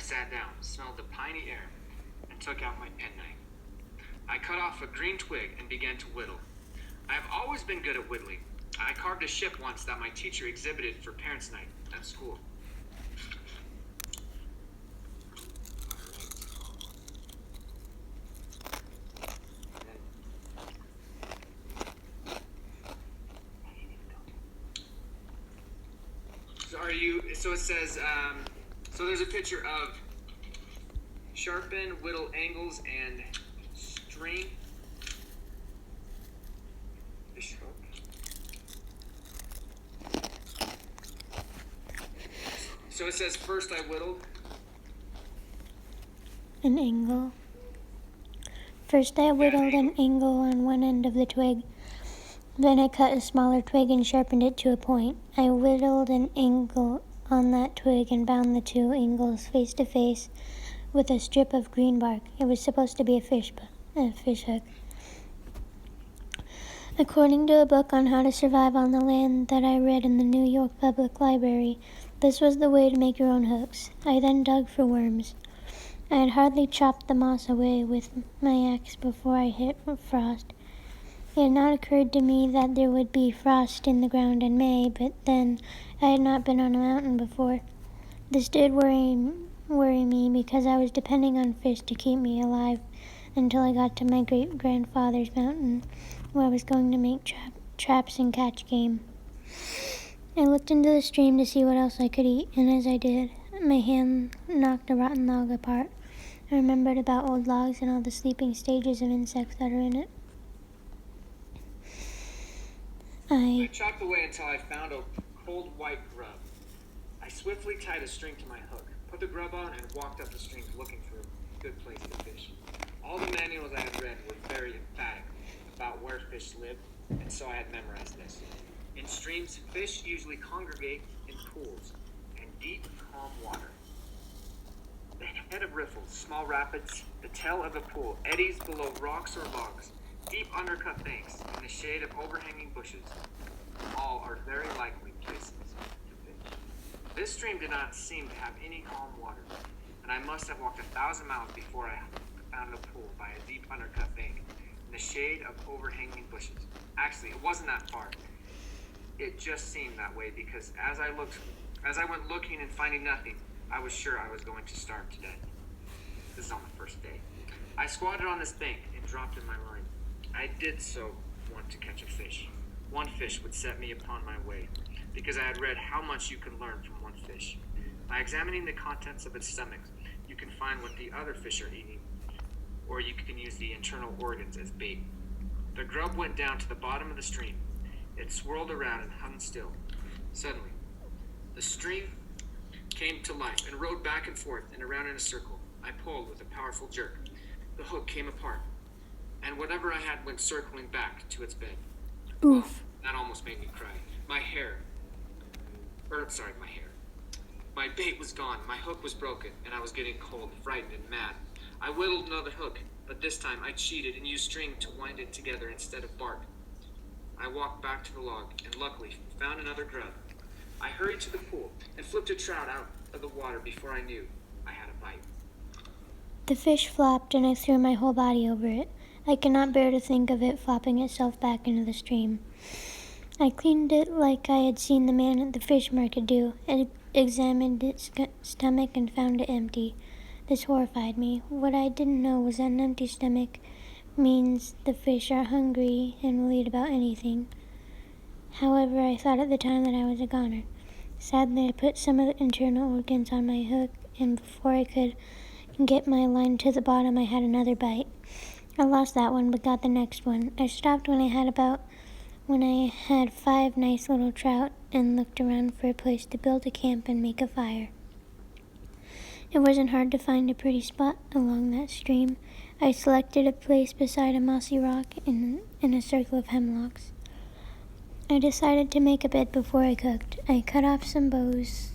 sat down, smelled the piney air, and took out my penknife. I cut off a green twig and began to whittle. I have always been good at whittling. I carved a ship once that my teacher exhibited for Parents' Night at school. So it says, so there's a picture of sharpen, whittle angles, and string. Fish hook. So it says, first I whittled. An angle. First I whittled an angle on one end of the twig. Then I cut a smaller twig and sharpened it to a point. I whittled an angle on that twig and bound the two angles face to face with a strip of green bark. It was supposed to be a fish hook. According to a book on how to survive on the land that I read in the New York Public Library, this was the way to make your own hooks. I then dug for worms. I had hardly chopped the moss away with my axe before I hit frost. It had not occurred to me that there would be frost in the ground in May, but then I had not been on a mountain before. This did worry me because I was depending on fish to keep me alive until I got to my great-grandfather's mountain, where I was going to make traps and catch game. I looked into the stream to see what else I could eat, and as I did, my hand knocked a rotten log apart. I remembered about old logs and all the sleeping stages of insects that are in it. I chopped away until I found a cold white grub. I swiftly tied a string to my hook, put the grub on, and walked up the stream looking for a good place to fish. All the manuals I had read were very emphatic about where fish lived, and so I had memorized this. In streams, fish usually congregate in pools and deep, calm water. The head of riffles, small rapids, the tail of a pool, eddies below rocks or logs, deep undercut banks, and the shade of overhanging bushes, all are very likely places to fish. This stream did not seem to have any calm water, and I must have walked 1,000 miles before I found a pool by a deep undercut bank in the shade of overhanging bushes. Actually, it wasn't that far. It just seemed that way because as I went looking and finding nothing, I was sure I was going to starve to death. This is on the first day. I squatted on this bank and dropped in my line. I did so want to catch a fish. One fish would set me upon my way, because I had read how much you can learn from one fish. By examining the contents of its stomach, you can find what the other fish are eating, or you can use the internal organs as bait. The grub went down to the bottom of the stream. It swirled around and hung still. Suddenly, the stream came to life and rode back and forth and around in a circle. I pulled with a powerful jerk. The hook came apart, and whatever I had went circling back to its bed. Oof. That almost made me cry. My hair. My bait was gone, my hook was broken, and I was getting cold, frightened, and mad. I whittled another hook, but this time I cheated and used string to wind it together instead of bark. I walked back to the log, and luckily found another grub. I hurried to the pool and flipped a trout out of the water before I knew I had a bite. The fish flopped, and I threw my whole body over it. I could not bear to think of it flopping itself back into the stream. I cleaned it like I had seen the man at the fish market do. I examined its stomach and found it empty. This horrified me. What I didn't know was that an empty stomach means the fish are hungry and will eat about anything. However, I thought at the time that I was a goner. Sadly, I put some of the internal organs on my hook, and before I could get my line to the bottom, I had another bite. I lost that one, but got the next one. I stopped when I had 5 nice little trout and looked around for a place to build a camp and make a fire. It wasn't hard to find a pretty spot along that stream. I selected a place beside a mossy rock in a circle of hemlocks. I decided to make a bed before I cooked. I cut off some boughs.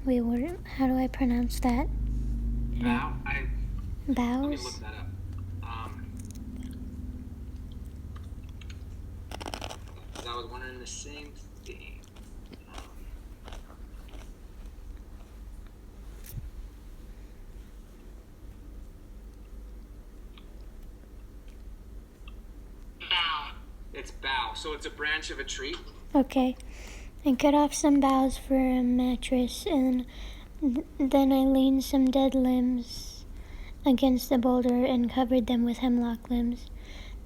How do I pronounce that? Bows? Let me look that up. I was wondering the same thing. It's bough, so it's a branch of a tree. Okay. I cut off some boughs for a mattress, and then I leaned some dead limbs against the boulder and covered them with hemlock limbs.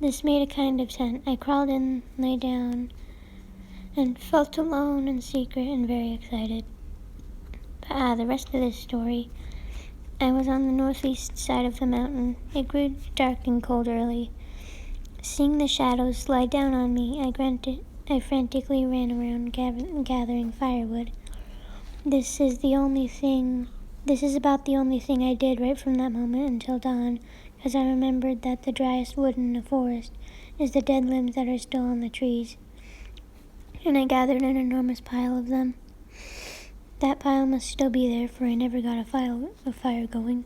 This made a kind of tent. I crawled in, lay down, and felt alone and secret and very excited. But the rest of this story. I was on the northeast side of the mountain. It grew dark and cold early. Seeing the shadows slide down on me, I frantically ran around gathering firewood. This is about the only thing I did right from that moment until dawn, because I remembered that the driest wood in the forest is the dead limbs that are still on the trees. And I gathered an enormous pile of them. That pile must still be there, for I never got a fire going.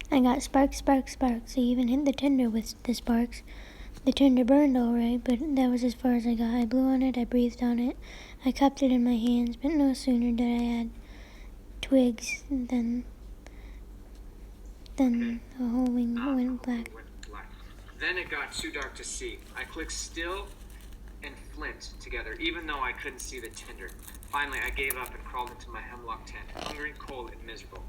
I got sparks. I even hit the tinder with the sparks. The tinder burned all right, but that was as far as I got. I blew on it, I breathed on it, I cupped it in my hands, but no sooner did I add twigs than the whole wing went black. Then it got too dark to see. I clicked still and flint together, even though I couldn't see the tinder. Finally, I gave up and crawled into my hemlock tent, hungry, cold, and miserable.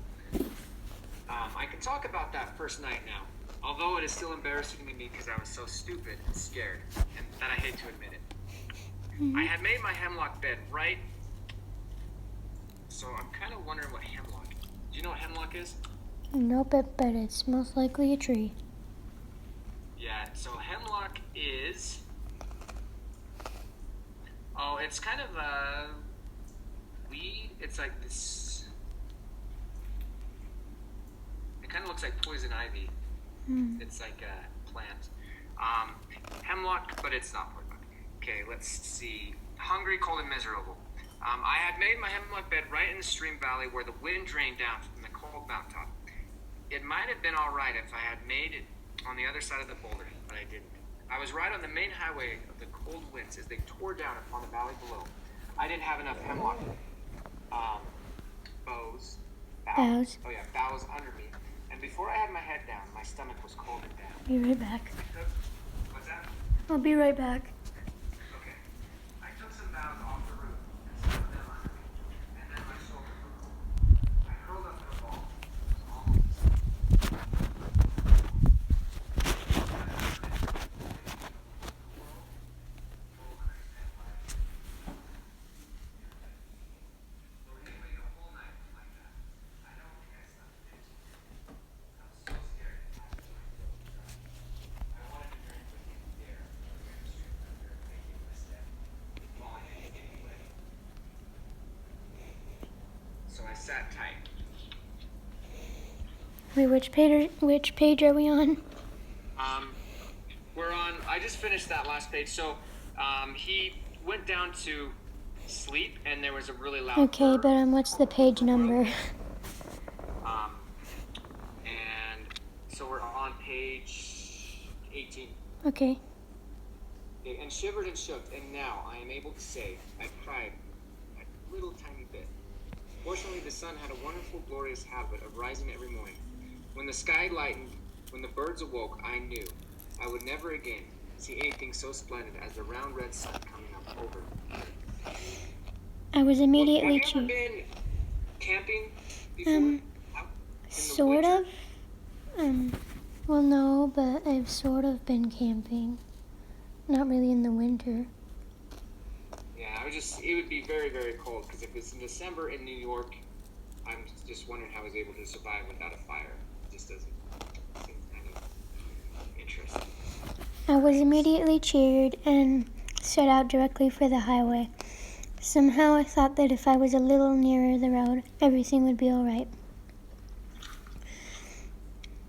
I can talk about that first night now, although it is still embarrassing to me because I was so stupid and scared, and that I hate to admit it. I had made my hemlock bed right, so I'm kind of wondering what hemlock is. Do you know what hemlock is? Nope, but it's most likely a tree. Yeah, so hemlock is... Oh, it's kind of a weed. It's like this... It kind of looks like poison ivy. It's like a plant. Hemlock, but it's not poison. Okay, let's see. Hungry, cold, and miserable. I had made my hemlock bed right in the stream valley where the wind drained down from the cold mountaintop. It might have been all right if I had made it on the other side of the boulder, but I didn't. I was right on the main highway of the cold winds as they tore down upon the valley below. I didn't have enough hemlock boughs under me. And before I had my head down, my stomach was cold and down. Be right back. What's that? I'll be right back. Okay. I took some boughs off the roof and stuck them under me, and then my shoulder grew cold. I curled up in a ball. So I sat tight. Wait, which page are we on? We're on. I just finished that last page. So, he went down to sleep, and there was a really loud. Okay, bird. but what's the page number? And so we're on page 18. Okay. Okay, and shivered and shook, and now I am able to say I cried a little tiny bit. Fortunately, the sun had a wonderful, glorious habit of rising every morning. When the sky lightened, when the birds awoke, I knew I would never again see anything so splendid as the round red sun coming up over me. I was immediately Have you ever been camping before? Out in the sort winter? of. Well, no, but I've sort of been camping. Not really in the winter. Yeah, it would be very, very cold, because if it's in December in New York, I'm just wondering how I was able to survive without a fire. It just doesn't seem kind of interesting. I was immediately cheered and set out directly for the highway. Somehow I thought that if I was a little nearer the road, everything would be all right.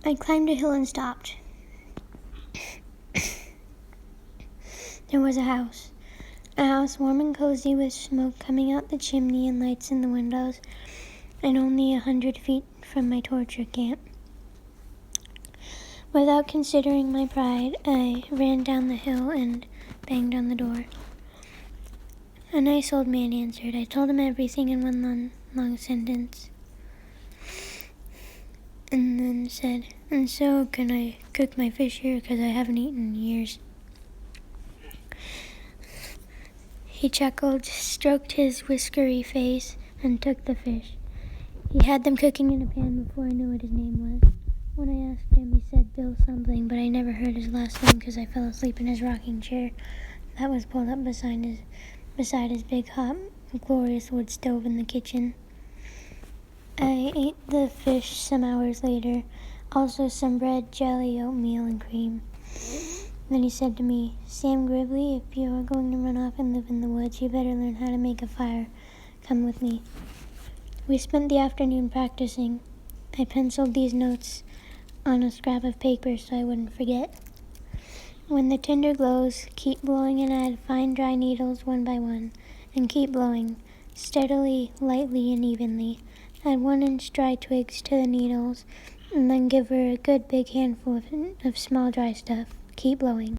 I climbed a hill and stopped. There was a house warm and cozy with smoke coming out the chimney and lights in the windows, and only 100 feet from my torture camp. Without considering my pride, I ran down the hill and banged on the door. A nice old man answered. I told him everything in one long sentence, and then said, "And so, can I cook my fish here, because I haven't eaten in years?" He chuckled, stroked his whiskery face, and took the fish. He had them cooking in a pan before I knew what his name was. When I asked him, he said Bill something, but I never heard his last name because I fell asleep in his rocking chair that was pulled up beside his big, hot, glorious wood stove in the kitchen. I ate the fish some hours later, also some bread, jelly, oatmeal, and cream. Then he said to me, "Sam Gridley, if you are going to run off and live in the woods, you better learn how to make a fire. Come with me." We spent the afternoon practicing. I penciled these notes on a scrap of paper so I wouldn't forget. When the tinder glows, keep blowing and add fine dry needles one by one, and keep blowing, steadily, lightly, and evenly. Add 1-inch dry twigs to the needles, and then give her a good big handful of small dry stuff. Keep blowing.